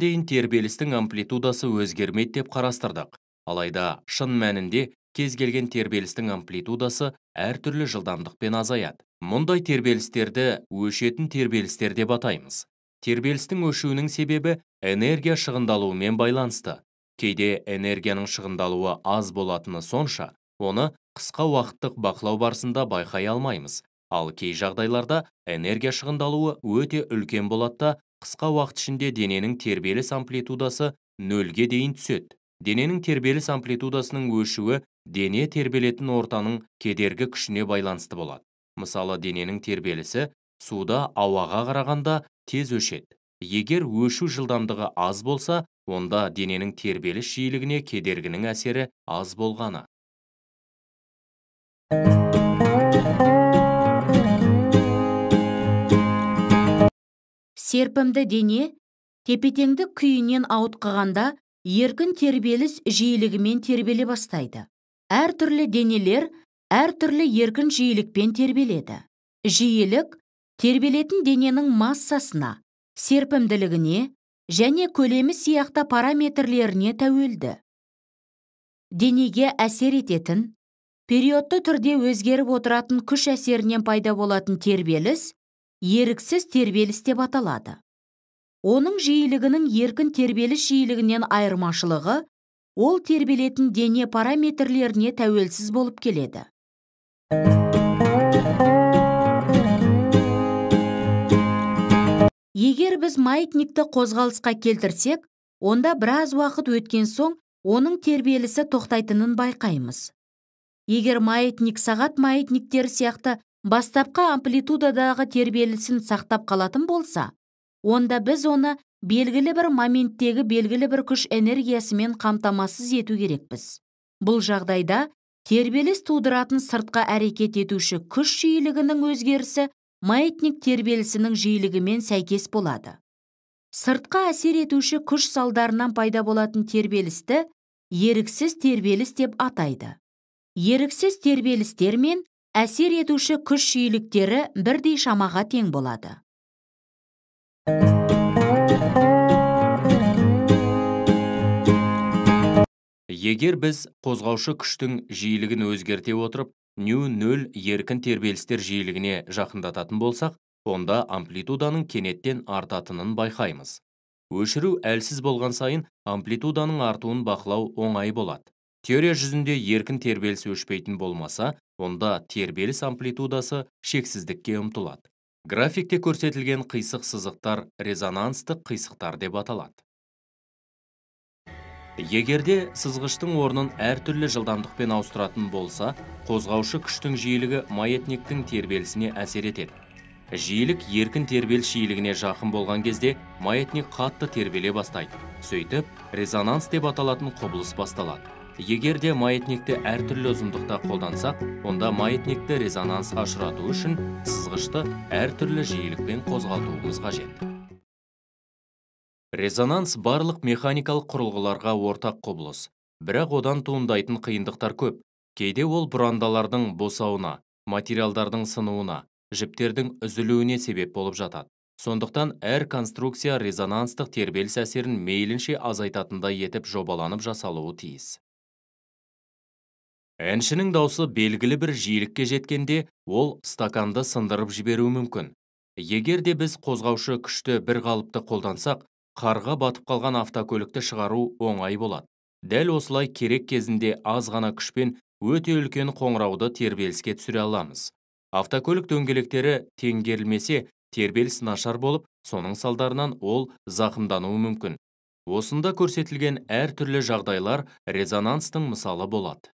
дейін тербелістің амплитудасы өзгермейді деп қарастырдық. Алайда, шын мәнінде кез келген тербелістің амплитудасы әртүрлі жылдамдықпен азаяды. Мұндай тербелістерді өшетін тербелістер деп атаймыз. Тербелістің өшуінің себебі энергия шығындалуымен байланысты. Кейде энергияның шығындалуы аз болатыны сонша, оны қысқа уақыттық бақылау барысында байқай алмаймыз. Ал кей жағдайларда энергия шығындалуы өте үлкен болады да, қысқа уақыт ішінде дененің тербеліс амплитудасы нөлге дейін түседі. Дененің тербеліс амплитудасының өшуі дене тербелетін ортаның кедергі күшіне байланысты болады. Мысалы, дененің тербелісі суда ауаға қарағанда тез өшеді. Егер өшу жылдамдығы аз болса, онда дененің тербеліс жиілігіне кедергінің әсері аз болғаны. Серпімді дене тепетеңдік күйінен ауытқығанда еркін тербеліс жиілігімен тербеле бастайды. Әртүрлі денелер әртүрлі еркін жиілікпен тербеледі. Жиілік тербелетін дененің массасына, серпімділігіне және көлемі сияқты параметрлеріне тәуелді. Денеге әсер ететін, периодты түрде өзгеріп отыратын күш әсерінен пайда болатын тербеліс еріксіз тербеліс деп аталады. Оның жиілігінің еркін тербеліс жиілігінен айырмашылығы, ол тербелетін дене параметрлеріне тәуелсіз болып келеді. Егер біз маятникті қозғалысқа келтірсек, онда біраз уақыт өткен соң оның тербелісі тоқтайтынын байқаймыз. Егер маятник сағат маятниктері сияқты бастапқы амплитудадағы тербелісін сақтап қалатын болса, онда біз оны белгілі бір моменттегі белгілі бір күш энергиясымен қамтамасыз ету керекпіз. Бұл жағдайда тербеліс тудыратын сыртқа әрекет етуші күш жиілігінің өзгерісі маятник тербелісінің жиілігімен сәйкес болады. Сыртқа әсер етуші күш салдарынан пайда болатын тербелісті еріксіз тербеліс деп атайды. Еріксіз тербелістер мен әсер етуші күш жиіліктері бірдей шамаға тең болады. Егер біз қозғаушы күштің жиілігін өзгерте отырып, нөл еркін тербелістер жиілігіне жақындататын болсақ, онда амплитуданың кенеттен артатынын байқаймыз. Өшіру әлсіз болған сайын амплитуданың артуын бақылау оңай болады. Теория жүзінде еркін тербеліс өшпейтін болмаса, онда тербеліс амплитудасы шексіздікке ұмтылады. Графикте көрсетілген қисық сызықтар резонанстық қисықтар деп аталады. Егерде сызғыштың орнын әртүрлі жылдамдықпен ауыстыратын болса, қозғаушы күштің жиілігі маятниктің тербелісіне әсер етеді. Жиілік еркін тербеліс жиілігіне жақын болған кезде маятник қатты тербеле бастайды. Сөйтіп, резонанс деп аталатын құбылыс басталады. Егерде маятникті әртүрлі ұзындықта қолдансақ, онда маятникті резонансқа ұшырату үшін сызғышты әртүрлі жиілікпен қозғалтуымыз қажет. Резонанс барлық механикалық құрылғыларға ортақ құбылыс, бірақ одан туындайтын қиындықтар көп. Кейде ол бұрандалардың босауына, материалдардың сынуына, жіптердің үзілуіне себеп болып жатады. Сондықтан әр конструкция резонанстық тербеліс әсерін мейлінше азайтатындай етіп жобаланып жасалуы тиіс. Әншінің даусы белгілі бір жиілікке жеткенде, ол стаканды сындырып жіберуі мүмкін. Егерде біз қозғаушы күшті бір қалыпты қолдансақ, қарға батып қалған автокөлікті шығару оңай болады. Дәл осылай керек кезінде аз ғана күшпен өте үлкен қоңырауды тербеліске түсіре аламыз. Автокөлік дөңгелектері теңгерілмесе, тербеліс нашар болып, соның салдарынан ол зақымдануы мүмкін. Осында көрсетілген әртүрлі жағдайлар резонанстың мысалы болады.